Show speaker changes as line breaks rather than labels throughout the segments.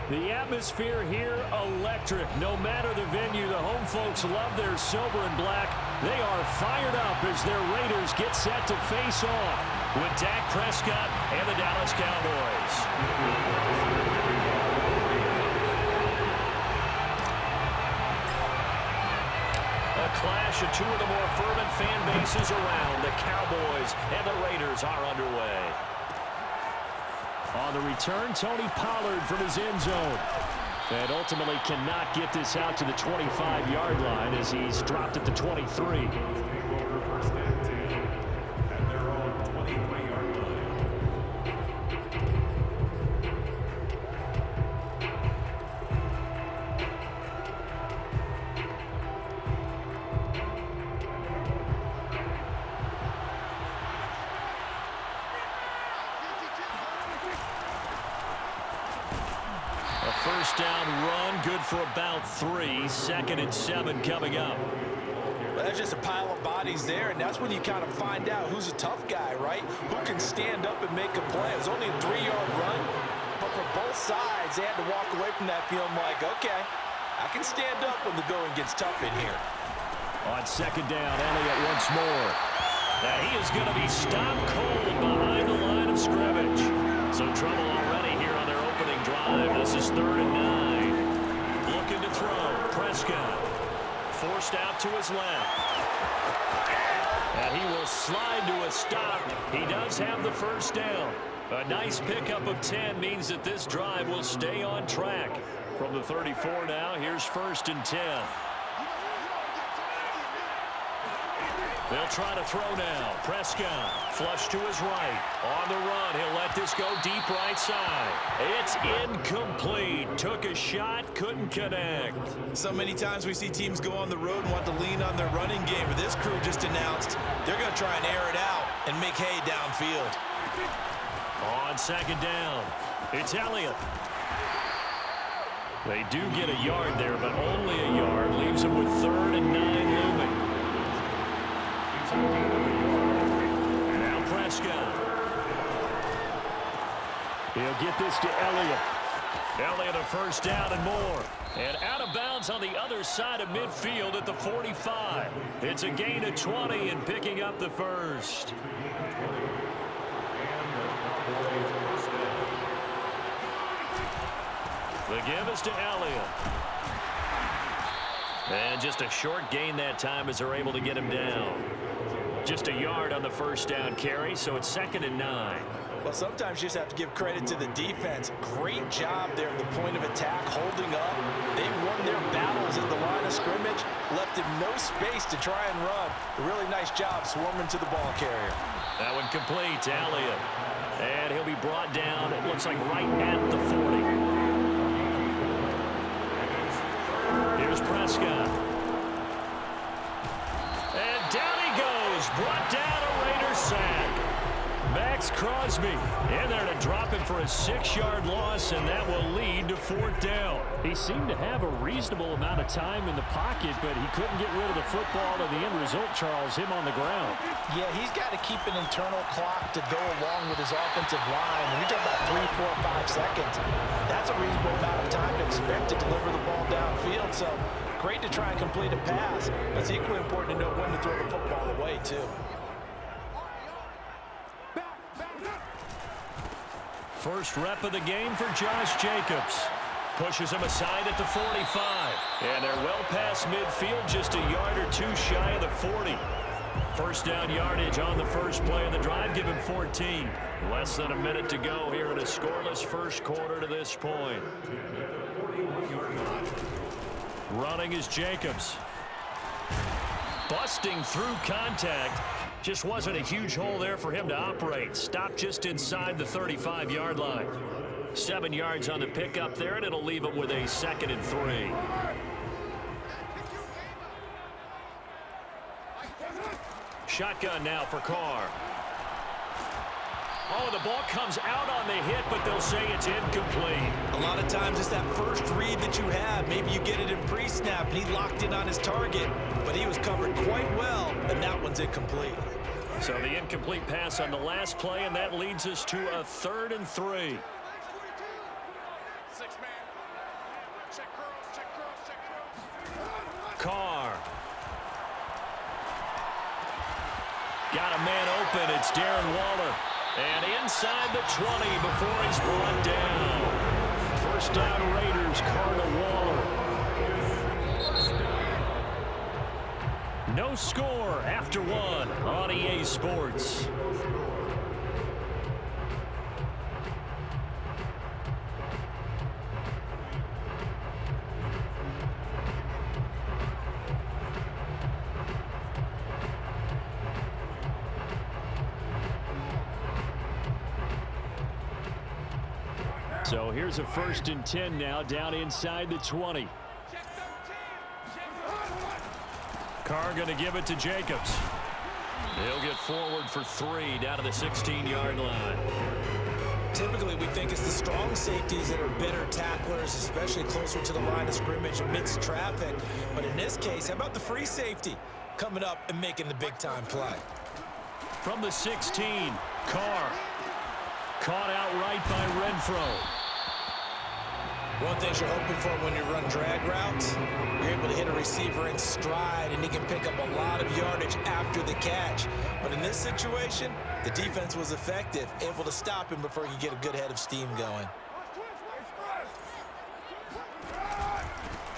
The atmosphere here, electric. No matter the venue, the home folks love their silver and black. They are fired up as their Raiders get set to face off with Dak Prescott and the Dallas Cowboys. A clash of two of the more fervent fan bases around. The Cowboys and the Raiders are underway. On the return, Tony Pollard from his end zone. And ultimately cannot get this out to the 25-yard line as he's dropped at the 23. First down run, good for about 3. 2nd and 7 coming up.
Well, there's just a pile of bodies there, and that's when you kind of find out who's a tough guy, right? Who can stand up and make a play. It was only a 3-yard run, but for both sides, they had to walk away from that feeling like, okay, I can stand up when the going gets tough in here.
On 2nd down, Elliott once more. Now he is going to be stopped cold behind the line of scrimmage. So trouble already here on their opening drive. This is 3rd and 9. Looking to throw. Prescott forced out to his left. And he will slide to a stop. He does have the first down. A nice pickup of 10 means that this drive will stay on track. From the 34 now, here's 1st and 10. They'll try to throw now. Prescott, flush to his right. On the run, he'll let this go deep right side. It's incomplete. Took a shot, couldn't connect.
So many times we see teams go on the road and want to lean on their running game, but this crew just announced they're going to try and air it out and make hay downfield.
On 2nd down, it's Elliott. They do get a yard there, but only a yard. Leaves them with 3rd and 9 looming. Now Prescott. He'll get this to Elliott. Elliott a first down and more. And out of bounds on the other side of midfield at the 45. It's a gain of 20 and picking up the first. The give is to Elliott. And just a short gain that time as they're able to get him down. Just a yard on the first down carry, so it's 2nd and 9.
Well, sometimes you just have to give credit to the defense. Great job there at the point of attack, holding up. They won their battles at the line of scrimmage, left him no space to try and run. A really nice job swarming to the ball carrier.
That one complete to Elliott. And he'll be brought down, it looks like right at the 40. Here's Prescott. And down he goes. Brought down a Raiders sack. Max Crosby in there to drop him for a 6-yard loss, and that will lead to 4th down. He seemed to have a reasonable amount of time in the pocket, but he couldn't get rid of the football, and the end result, Charles, him on the ground.
Yeah, he's got to keep an internal clock to go along with his offensive line. When you're talking about 3, 4, 5 seconds, that's a reasonable amount of time to expect to deliver the ball downfield. So great to try and complete a pass. It's equally important to know when to throw the football away, too.
First rep of the game for Josh Jacobs. Pushes him aside at the 45. And they're well past midfield, just a yard or 2 shy of the 40. First down yardage on the first play of the drive, give him 14. Less than a minute to go here in a scoreless first quarter to this point. Running is Jacobs. Busting through contact. Just wasn't a huge hole there for him to operate. Stopped just inside the 35-yard line. 7 yards on the pickup there, and it'll leave him with a 2nd and 3. Shotgun now for Carr. Oh, the ball comes out on the hit, but they'll say it's incomplete.
A lot of times it's that first read that you have. Maybe you get it in pre-snap, and he locked in on his target, but he was covered quite well, and that one's incomplete.
So the incomplete pass on the last play, and that leads us to a 3rd and 3. Carr. Got a man open. It's Darren Waller. And inside the 20 before he's brought down. First down Raiders, Carr to Waller. No score after one on EA Sports. So here's a 1st and 10 now, down inside the 20. Carr going to give it to Jacobs. He'll get forward for 3 down to the 16-yard line.
Typically, we think it's the strong safeties that are better tacklers, especially closer to the line of scrimmage amidst traffic. But in this case, how about the free safety coming up and making the big-time play?
From the 16, Carr. Caught outright by Renfro.
One thing you're hoping for when you run drag routes, you're able to hit a receiver in stride, and he can pick up a lot of yardage after the catch. But in this situation, the defense was effective, able to stop him before he could get a good head of steam going.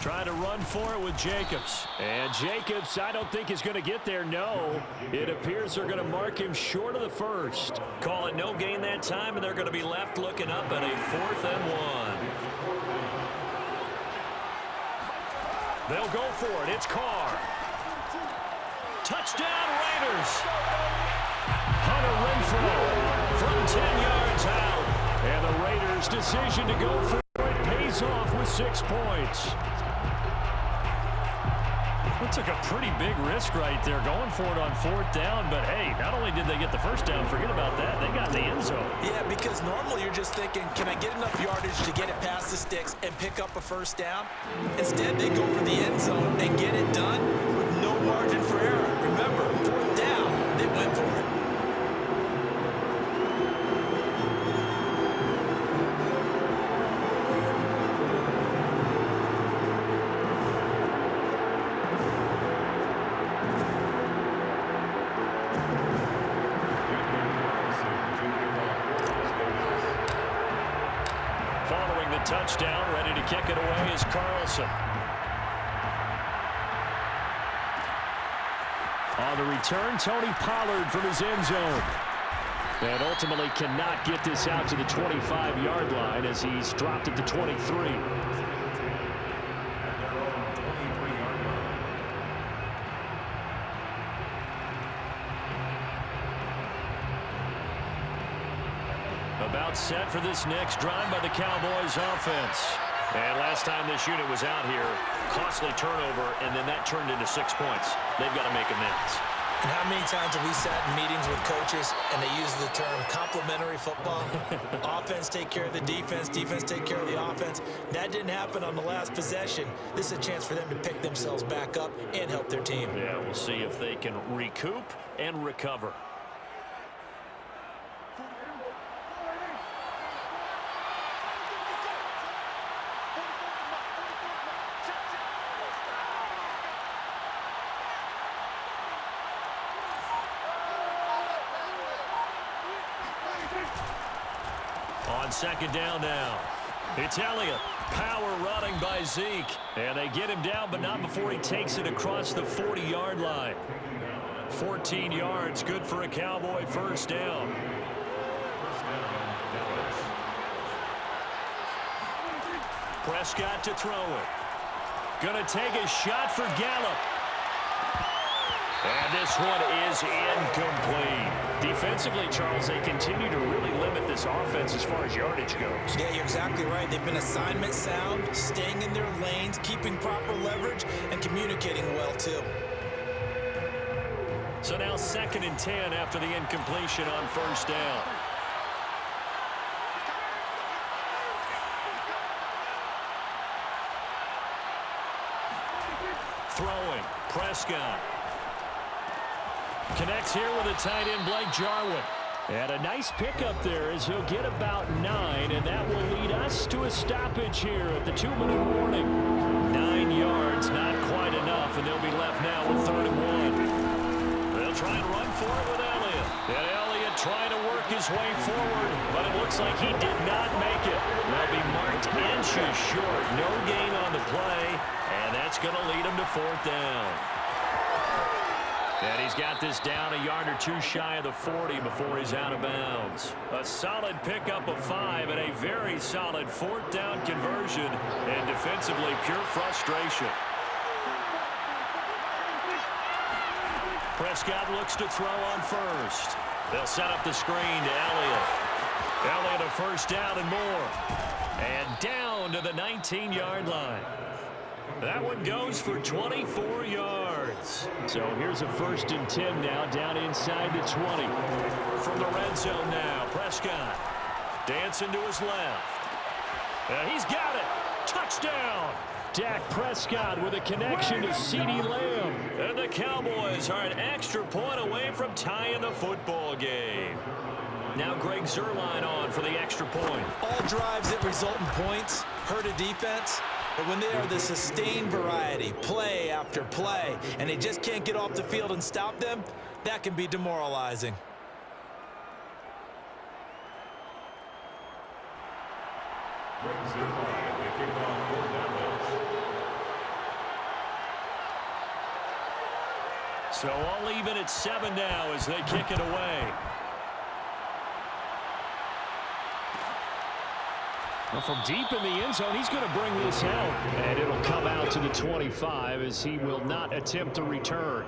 Trying to run for it with Jacobs. And Jacobs, I don't think is going to get there. No. It appears they're going to mark him short of the first. Call it no gain that time, and they're going to be left looking up at a 4th and 1. They'll go for it. It's Carr. Touchdown, Raiders. Hunter Renfro from 10 yards out. And the Raiders' decision to go for it pays off with 6 points. It took a pretty big risk right there going for it on 4th down. But, hey, not only did they get the first down, forget about that, they got the end zone.
Yeah, because normally you're just thinking, can I get enough yardage to get it past the sticks and pick up a first down? Instead, they go for the end zone and get it done with no margin for error. Remember, 4th down, they went for it.
Touchdown, ready to kick it away is Carlson. On the return, Tony Pollard from his end zone. And ultimately cannot get this out to the 25-yard line as he's dropped at the 23. About set for this next drive by the Cowboys offense. And last time this unit was out here, costly turnover, and then that turned into 6 points. They've got to make amends.
And how many times have we sat in meetings with coaches and they use the term complementary football? Offense take care of the defense, defense take care of the offense. That didn't happen on the last possession. This is a chance for them to pick themselves back up and help their team.
Yeah, we'll see if they can recoup and recover. On 2nd down now. It's Elliott. Power running by Zeke. And they get him down, but not before he takes it across the 40-yard line. 14 yards, good for a Cowboy first down. Prescott to throw it. Gonna take a shot for Gallup. And this one is incomplete. Defensively, Charles, they continue to really limit this offense as far as yardage goes.
Yeah, you're exactly right. They've been assignment sound, staying in their lanes, keeping proper leverage, and communicating well, too.
So now 2nd and 10 after the incompletion on first down. Throwing, Prescott. Connects here with a tight end, Blake Jarwin. And a nice pickup there as he'll get about 9, and that will lead us to a stoppage here at the 2-minute warning. 9 yards, not quite enough, and they'll be left now with 3rd and 1. They'll try and run for it with Elliott. And Elliott trying to work his way forward, but it looks like he did not make it. They'll be marked inches short. No gain on the play, and that's going to lead him to 4th down. And he's got this down a yard or 2 shy of the 40 before he's out of bounds. A solid pickup of 5 and a very solid 4th down conversion, and defensively pure frustration. Prescott looks to throw on first. They'll set up the screen to Elliott. Elliott a 1st down and more. And down to the 19-yard line. That one goes for 24 yards. So here's a 1st and 10 now, down inside the 20. From the red zone now, Prescott dancing to his left. And he's got it. Touchdown. Dak Prescott with a connection to CeeDee Lamb. And the Cowboys are an extra point away from tying the football game. Now Greg Zuerlein on for the extra point.
All drives that result in points hurt a defense. But when they are the sustained variety, play after play, and they just can't get off the field and stop them, that can be demoralizing.
So all even at 7 now as they kick it away. Well, from deep in the end zone, he's going to bring this out. And it'll come out to the 25 as he will not attempt to return.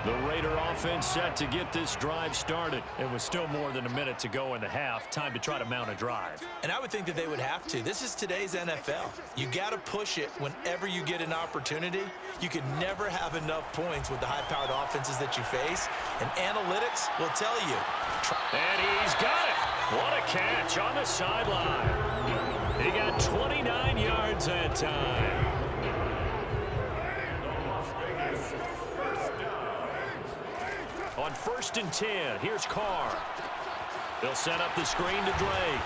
The Raider offense set to get this drive started. It was still more than a minute to go in the half. Time to try to mount a drive.
And I would think that they would have to. This is today's NFL. You got to push it whenever you get an opportunity. You can never have enough points with the high-powered offenses that you face. And analytics will tell you.
And he's got it. What a catch on the sideline. He got 29 yards that time. On 1st and 10, here's Carr. They'll set up the screen to Drake.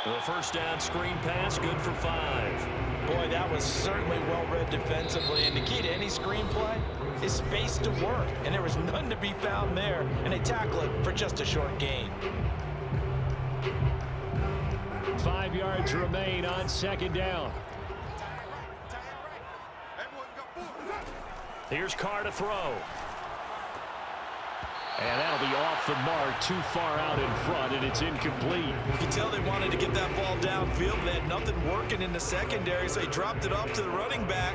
The 1st down screen pass, good for 5.
Boy, that was certainly well-read defensively. And the key to any screenplay is space to work. And there was none to be found there. And they tackle it for just a short gain.
5 yards remain on 2nd down. Here's Carr to throw. And that'll be off the mark, too far out in front, and it's incomplete.
You can tell they wanted to get that ball downfield. They had nothing working in the secondary, so he dropped it off to the running back.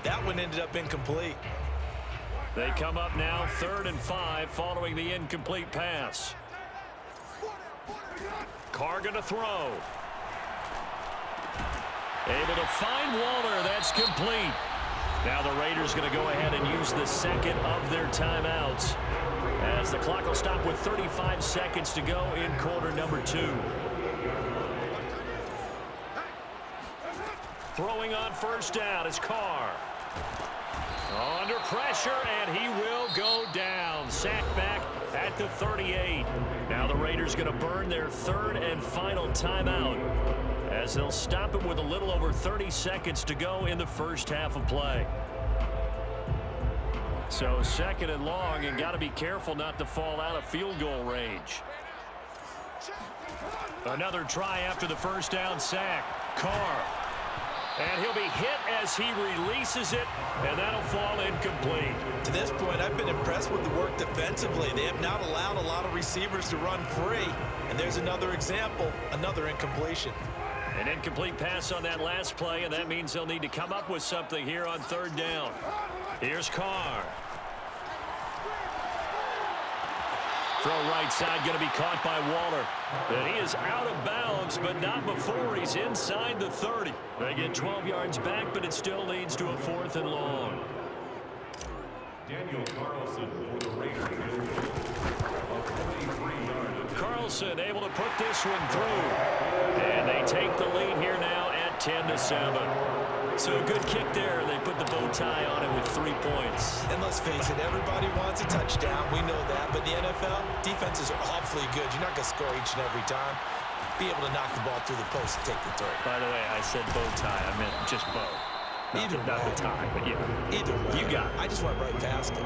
That one ended up incomplete.
They come up now 3rd and 5 following the incomplete pass. Carr going to throw. Able to find Waller. That's complete. Now the Raiders going to go ahead and use the 2nd of their timeouts, as the clock will stop with 35 seconds to go in quarter number 2. Throwing on 1st down is Carr. Under pressure, and he will go down. Sacked back at the 38. Now the Raiders going to burn their 3rd and final timeout, as they'll stop it with a little over 30 seconds to go in the first half of play. So 2nd and long, and got to be careful not to fall out of field goal range. Another try after the 1st down sack. Carr. And he'll be hit as he releases it, and that'll fall incomplete.
To this point, I've been impressed with the work defensively. They have not allowed a lot of receivers to run free. And there's another example, another incompletion.
An incomplete pass on that last play, and that means they'll need to come up with something here on 3rd down. Here's Carr. Throw right side, going to be caught by Waller. And he is out of bounds, but not before he's inside the 30. They get 12 yards back, but it still leads to a 4th and long. Carlson able to put this one through. And they take the lead here now at 10-7. So a good kick there. They put the bow tie on it with 3 points.
And let's face it, everybody wants a touchdown. We know that. But the NFL, defenses are awfully good. You're not going to score each and every time. Be able to knock the ball through the post and take the throw.
By the way, I said bow tie. I meant just bow. Not the tie, but yeah.
Either way.
You got it.
I just went right past it.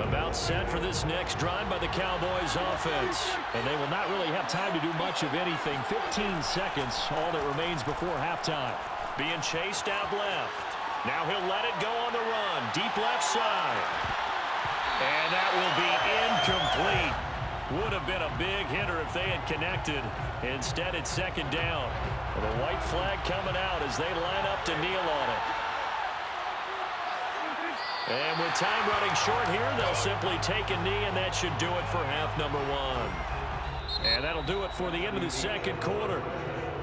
About set for this next drive by the Cowboys offense. And they will not really have time to do much of anything. 15 seconds, all that remains before halftime. Being chased out left. Now he'll let it go on the run. Deep left side. And that will be incomplete. Would have been a big hitter if they had connected. Instead, it's second down. The white flag coming out as they line up to kneel on it. And with time running short here, they'll simply take a knee, and that should do it for half number one. And that'll do it for the end of the second quarter.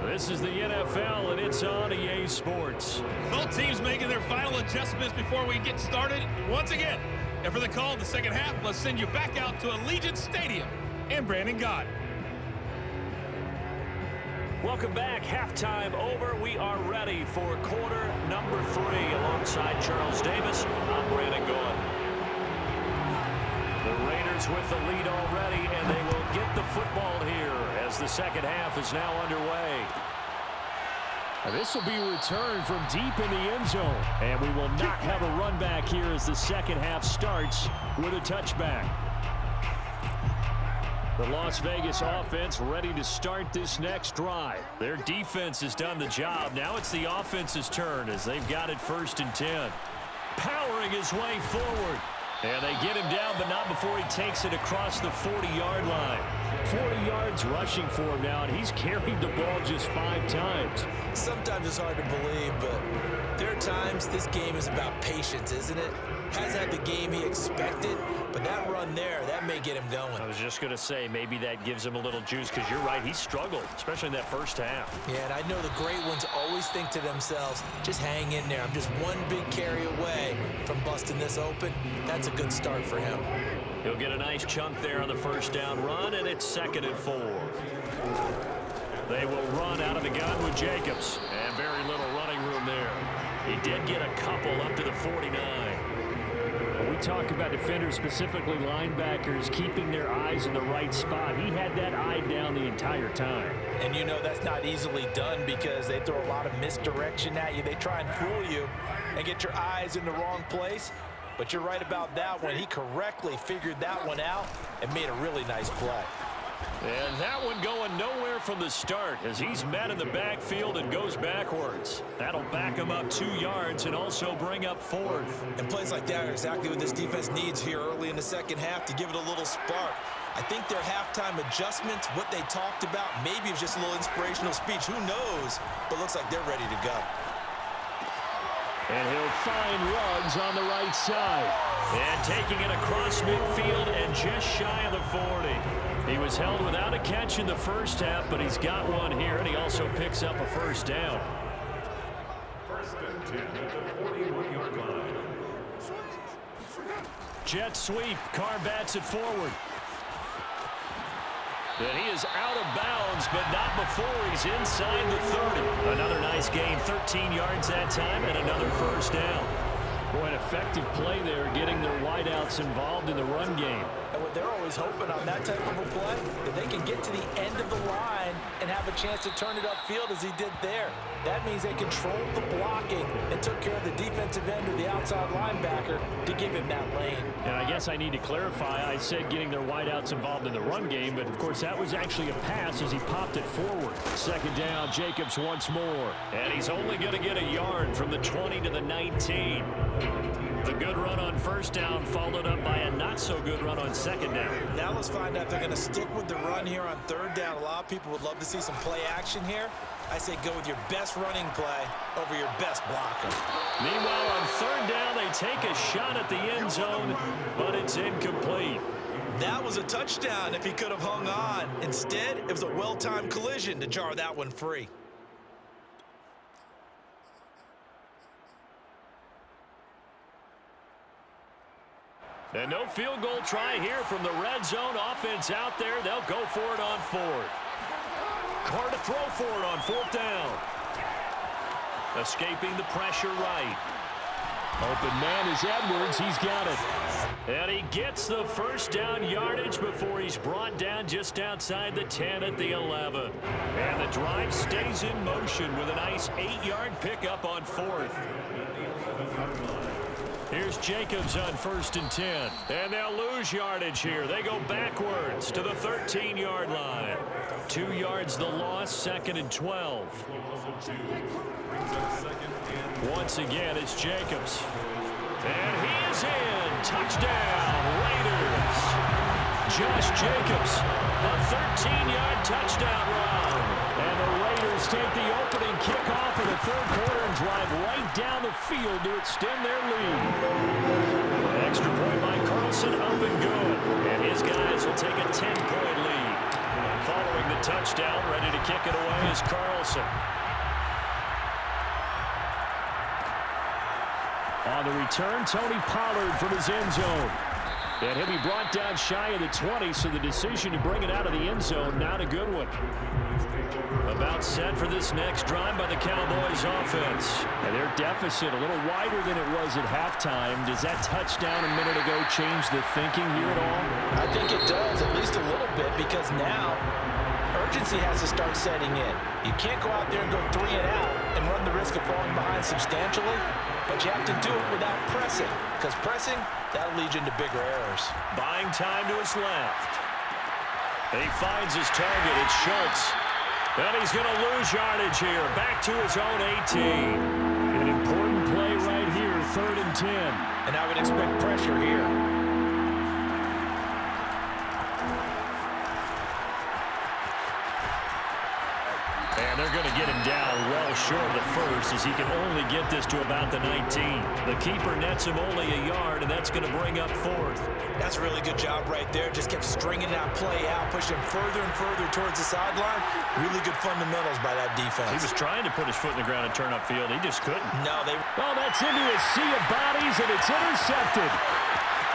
This is the NFL, and it's on EA Sports.
Both teams making their final adjustments before we get started once again. And for the call in the second half, let's send you back out to Allegiant Stadium and Brandon Gott.
Welcome back. Halftime over. We are ready for quarter number 3 alongside Charles Davis. I'm Brandon Gott. The Raiders with the lead already, and they will get the football here as the second half is now underway. This will be a return from deep in the end zone, and we will not have a run back here as the second half starts with a touchback. The Las Vegas offense ready to start this next drive. Their defense has done the job. Now it's the offense's turn as they've got it 1st and 10. Powering his way forward. And they get him down, but not before he takes it across the 40-yard line. 40 yards rushing for him now, and he's carried the ball just 5 times.
Sometimes it's hard to believe, but there are times this game is about patience, isn't it? Has had the game he expected, but that run there, that may get him going.
I was just going to say, maybe that gives him a little juice, because you're right, he struggled, especially in that first half.
Yeah, and I know the great ones always think to themselves, just hang in there. I'm just one big carry away from busting this open. That's a good start for him.
He'll get a nice chunk there on the first down run, and it's 2nd and 4. They will run out of the gun with Jacobs, and very little running room there. He did get a couple up to the 49. We talk about defenders, specifically linebackers, keeping their eyes in the right spot. He had that eye down the entire time.
And you know that's not easily done because they throw a lot of misdirection at you. They try and fool you and get your eyes in the wrong place. But you're right about that one. He correctly figured that one out and made a really nice play.
And that one going nowhere from the start as he's met in the backfield and goes backwards. That'll back him up 2 yards and also bring up 4th.
And plays like that are exactly what this defense needs here early in the second half to give it a little spark. I think their halftime adjustments, what they talked about, maybe it was just a little inspirational speech. Who knows? But looks like they're ready to go.
And he'll find Ruggs on the right side. And taking it across midfield and just shy of the 40. He was held without a catch in the first half, but he's got one here, and he also picks up a first down. 1st and 10 at the 41-yard line. Jet sweep. Carr bats it forward. And he is out of bounds, but not before he's inside the 30. Another nice gain, 13 yards that time, and another first down. Boy, an effective play there, getting their wideouts involved in the run game.
And what they're always hoping on that type of a play, that they can get to the end of the line and have a chance to turn it upfield as he did there. That means they controlled the blocking and took care of the defensive end or the outside linebacker to give him that lane.
And I guess I need to clarify, I said getting their wideouts involved in the run game, but of course that was actually a pass as he popped it forward. 2nd down, Jacobs once more. And he's only going to get a yard from the 20 to the 19. The good run on first down followed up by a not-so-good run on 2nd down.
Now let's find out if they're going to stick with the run here on 3rd down. A lot of people would love to see some play action here. I say go with your best running play over your best blocker.
Meanwhile, on 3rd down, they take a shot at the end zone, but it's incomplete.
That was a touchdown if he could have hung on. Instead, it was a well-timed collision to jar that one free.
And no field goal try here from the red zone. Offense out there. They'll go for it on fourth. Carr to throw for it on fourth down. Escaping the pressure right. Open man is Edwards. He's got it. And he gets the first down yardage before he's brought down just outside the 10 at the 11. And the drive stays in motion with a nice 8-yard pickup on fourth. Here's Jacobs on 1st and 10. And they'll lose yardage here. They go backwards to the 13-yard line. 2 yards the loss, 2nd and 12. Once again, it's Jacobs. And he is in. Touchdown, Raiders. Josh Jacobs, a 13-yard touchdown run. And the Raiders take the opening kickoff of the third quarter and drive right down the field to extend their lead. Extra point by Carlson, up and good. And his guys will take a 10-point lead. Following the touchdown, ready to kick it away is Carlson. On the return, Tony Pollard from his end zone. And he'll be brought down shy of the 20, so the decision to bring it out of the end zone, not a good one. About set for this next drive by the Cowboys offense. And their deficit a little wider than it was at halftime. Does that touchdown a minute ago change the thinking here at all?
I think it does, at least a little bit, because now urgency has to start setting in. You can't go out there and go 3 and out and run the risk of falling behind substantially, but you have to do it without pressing, because pressing, that'll lead you into bigger errors.
Buying time to his left. He finds his target. It's Schultz. And he's going to lose yardage here. Back to his own 18. An important play right here, 3rd and 10.
And I would expect pressure here.
And they're going to get him down well short of the first, as he can only get this to about the 19. The keeper nets him only a yard, and that's going to bring up 4th.
That's a really good job right there. Just kept stringing that play out, pushing him further and further towards the sideline. Really good fundamentals by that defense.
He was trying to put his foot in the ground and turn upfield. He just couldn't.
No, they...
Well, that's into a sea of bodies, and it's intercepted.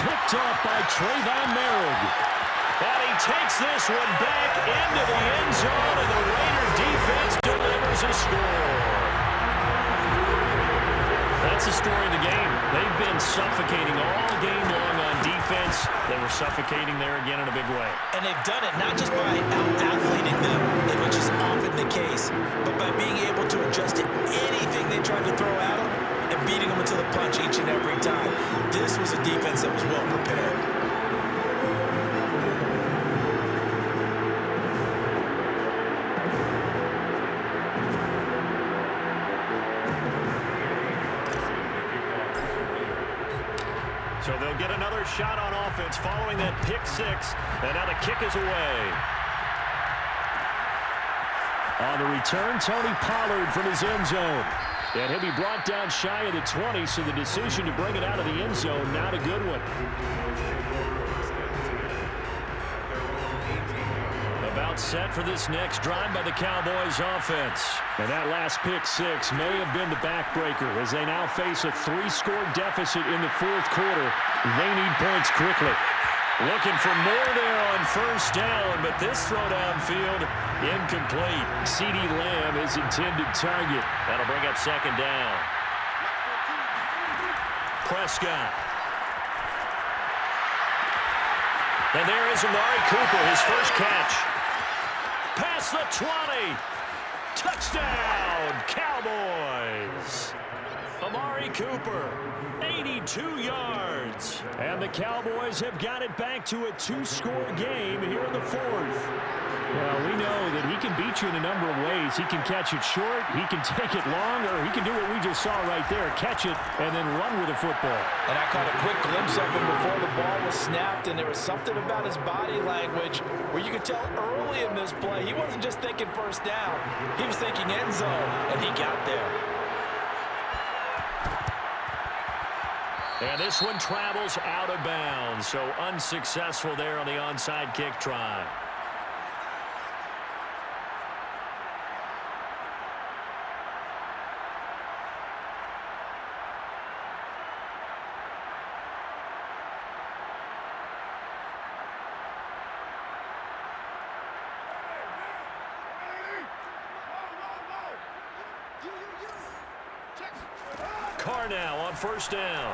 Picked off by Trayvon Merrick. And he takes this one back into the end zone, and the Raider defense delivers a score. That's the story of the game. They've been suffocating all game long on defense. They were suffocating there again in a big way.
And they've done it not just by out-athleting them, which is often the case, but by being able to adjust to anything they tried to throw at them and beating them into the punch each and every time. This was a defense that was well prepared.
So they'll get another shot on offense following that pick six. And now the kick is away. On the return, Tony Pollard from his end zone. And he'll be brought down shy of the 20, so the decision to bring it out of the end zone, not a good one. About set for this next drive by the Cowboys offense. And that last pick six may have been the backbreaker as they now face a 3-score deficit in the fourth quarter. They need points quickly. Looking for more there on first down, but this throw downfield incomplete. CeeDee Lamb is intended target. That'll bring up second down. Prescott. And there is Amari Cooper, his first catch. Past the 20. Touchdown, Cowboys. Amari Cooper, 82 yards. And the Cowboys have got it back to a 2-score game here in the fourth. Well, we know that he can beat you in a number of ways. He can catch it short, he can take it long, or he can do what we just saw right there, catch it and then run with the football.
And I caught a quick glimpse of him before the ball was snapped, and there was something about his body language where you could tell early in this play he wasn't just thinking first down. He was thinking end zone, and he got there.
And this one travels out of bounds, so unsuccessful there on the onside kick try. Carr now on first down.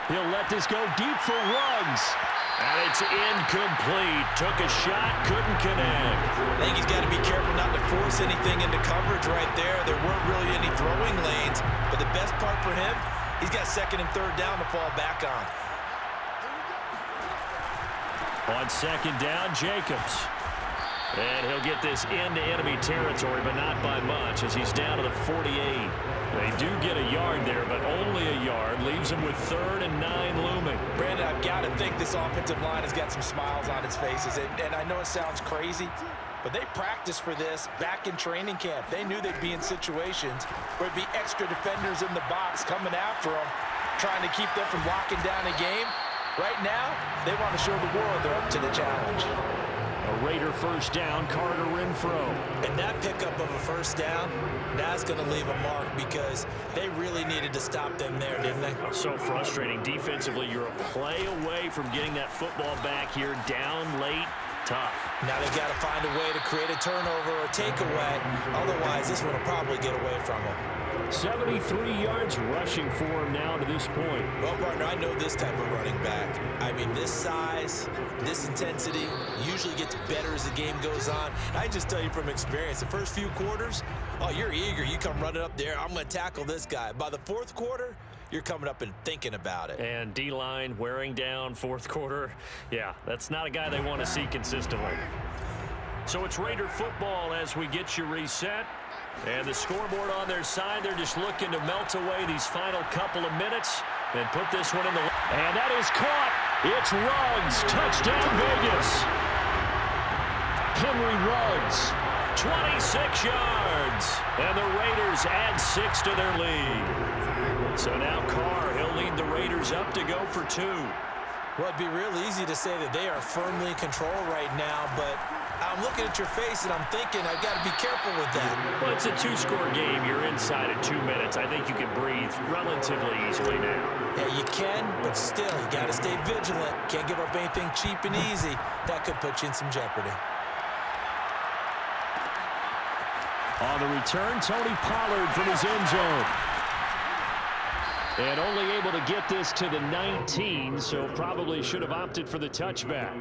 He'll let this go deep for Ruggs. And it's incomplete. Took a shot, couldn't connect.
I think he's got to be careful not to force anything into coverage right there. There weren't really any throwing lanes. But the best part for him, he's got second and third down to fall back on.
On second down, Jacobs. And he'll get this into enemy territory, but not by much as he's down to the 48. They do get a yard there, but only a yard. Leaves him with 3rd and 9 looming.
Brandon, I've got to think this offensive line has got some smiles on its faces. And I know it sounds crazy, but they practiced for this back in training camp. They knew they'd be in situations where it'd be extra defenders in the box coming after them, trying to keep them from locking down a game. Right now, they want to show the world they're up to the challenge.
A Raider first down, Carter Renfro.
And that pickup of a first down, that's going to leave a mark because they really needed to stop them there, didn't they?
So frustrating. Defensively, you're a play away from getting that football back here, down late, tough.
Now they've got to find a way to create a turnover or takeaway. Otherwise, this one will probably get away from them.
73 yards rushing for him now to this point.
Well, partner, I know this type of running back. I mean, this size, this intensity usually gets better as the game goes on. I just tell you from experience, the first few quarters, oh, you're eager. You come running up there, I'm going to tackle this guy. By the fourth quarter, you're coming up and thinking about it.
And D-line wearing down fourth quarter. Yeah, that's not a guy they want to see consistently. So it's Raider football as we get you reset. And the scoreboard on their side, they're just looking to melt away these final couple of minutes and put this one in the... And that is caught. It's Ruggs. Touchdown, Vegas. Henry Ruggs, 26 yards. And the Raiders add 6 to their lead. So now Carr, he'll lead the Raiders up to go for 2.
Well, it'd be real easy to say that they are firmly in control right now, but I'm looking at your face and I'm thinking I've got to be careful with that.
Well, it's a 2-score game. You're inside at 2 minutes. I think you can breathe relatively easily now.
Yeah, you can, but still, you got to stay vigilant. Can't give up anything cheap and easy. That could put you in some jeopardy.
On the return, Tony Pollard from his end zone. And only able to get this to the 19, so probably should have opted for the touchback.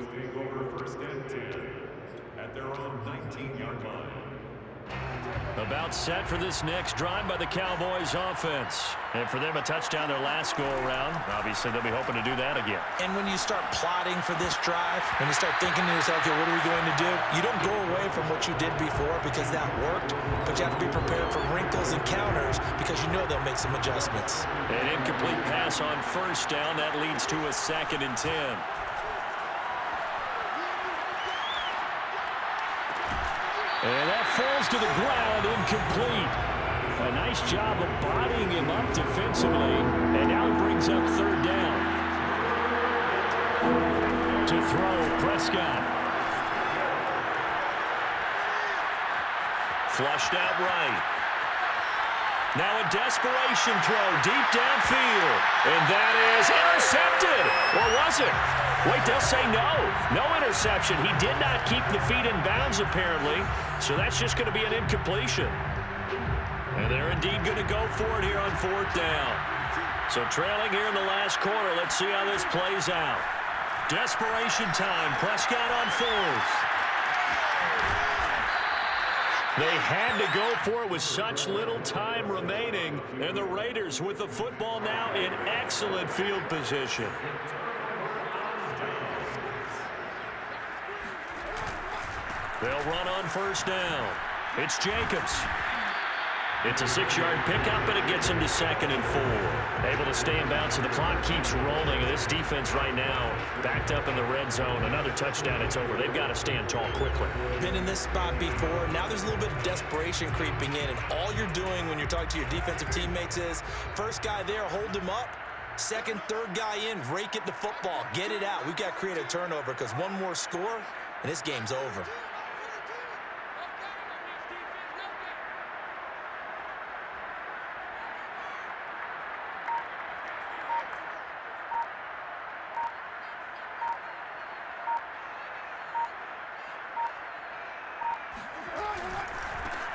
At their own 19-yard line.
About set for this next drive by the Cowboys offense. And for them, a touchdown their last go-around. Obviously, they'll be hoping to do that again.
And when you start plotting for this drive, when you start thinking to yourself, okay, what are we going to do? You don't go away from what you did before because that worked, but you have to be prepared for wrinkles and counters because you know they'll make some adjustments.
An incomplete pass on first down. That leads to a 2nd and 10. And that falls to the ground, incomplete. A nice job of bodying him up defensively, and now he brings up 3rd down. To throw, Prescott. Flushed out right. Now a desperation throw deep downfield. And that is intercepted. Or was it? Wait, they'll say no. No interception. He did not keep the feet in bounds, apparently. So that's just going to be an incompletion. And they're indeed going to go for it here on 4th down. So trailing here in the last quarter. Let's see how this plays out. Desperation time. Prescott on 4th. They had to go for it with such little time remaining. And the Raiders with the football now in excellent field position. They'll run on first down. It's Jacobs. It's a 6-yard pickup, and it gets him to 2nd and 4. Able to stay in bounds, and the clock keeps rolling. This defense right now backed up in the red zone. Another touchdown, it's over. They've got to stand tall quickly.
Been in this spot before. Now there's a little bit of desperation creeping in, and all you're doing when you're talking to your defensive teammates is first guy there, hold him up. Second, third guy in, rake it the football. Get it out. We've got to create a turnover because one more score, and this game's over.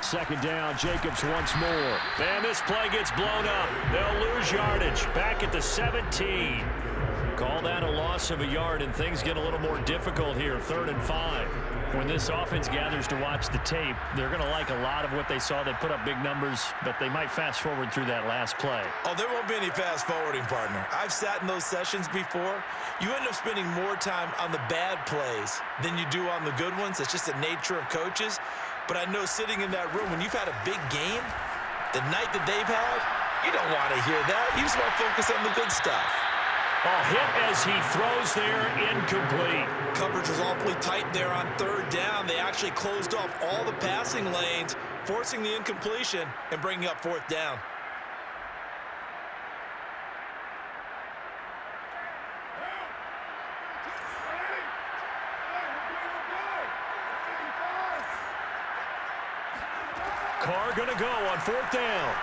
Second down, Jacobs once more. And this play gets blown up. They'll lose yardage. Back at the 17. Call that a loss of a yard, and things get a little more difficult here. 3rd and 5. When this offense gathers to watch the tape, they're going to like a lot of what they saw. They put up big numbers, but they might fast forward through that last play.
Oh, there won't be any fast forwarding, partner. I've sat in those sessions before. You end up spending more time on the bad plays than you do on the good ones. It's just the nature of coaches. But I know sitting in that room, when you've had a big game, the night that they've had, you don't want to hear that. You just want to focus on the good stuff.
A hit as he throws there, incomplete.
Coverage was awfully tight there on 3rd down. They actually closed off all the passing lanes, forcing the incompletion and bringing up 4th down.
Carr going to go on 4th down.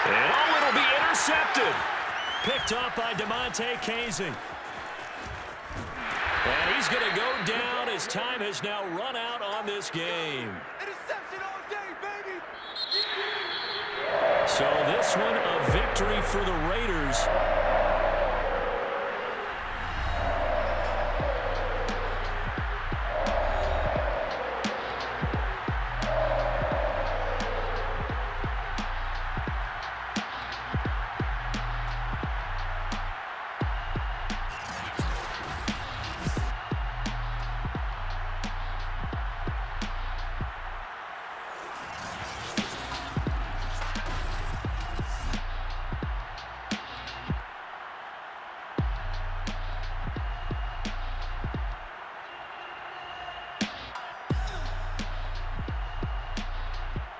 And oh, it'll be intercepted. Picked up by DeMonte Casey. And he's going to go down as time has now run out on this game.
Interception all day, baby.
So this one a victory for the Raiders.